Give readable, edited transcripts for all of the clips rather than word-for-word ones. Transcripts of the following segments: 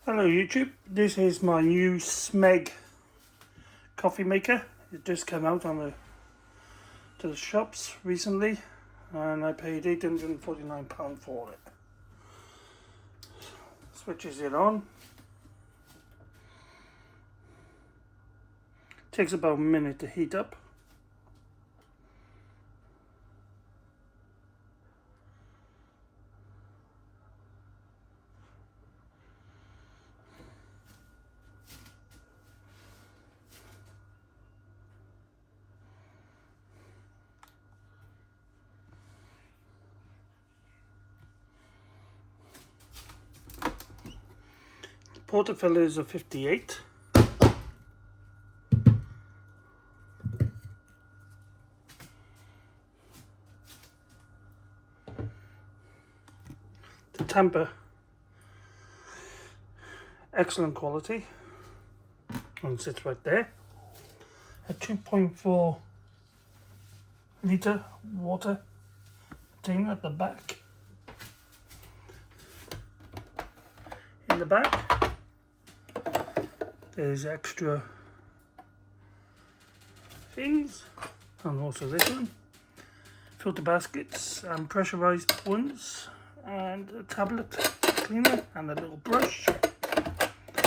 Hello YouTube, this is my new smeg coffee maker. It just came out on to the shops recently and I paid £849 for it. Switches it on. Takes about a minute to heat up. Portafilters are 58. The temper, excellent quality, and sits right there. A 2.4 litre water container at the back. In the back, there's extra things, and also this one, filter baskets and pressurized ones, and a tablet cleaner and a little brush.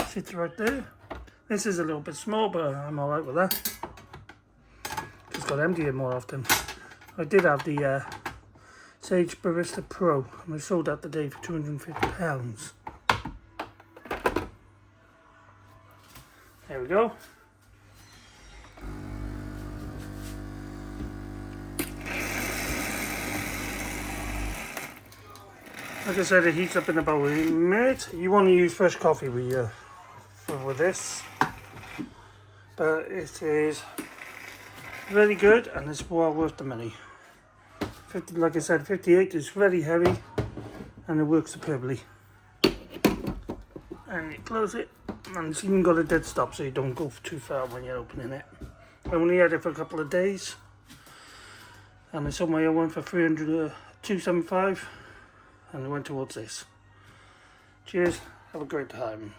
Sits right there. This is a little bit small, but I'm alright with that. Just got to empty it more often. I did have the Sage Barista Pro, and I sold that today for £250. There we go. Like I said, it heats up in about a minute. You want to use fresh coffee with this, but it is very good and it's well worth the money. Like I said, 58 is very heavy and it works superbly. And you close it, and it's even got a dead stop so you don't go too far when you're opening it. I only had it for a couple of days and I sold my own one for $275 and it went towards this. Cheers, have a great time.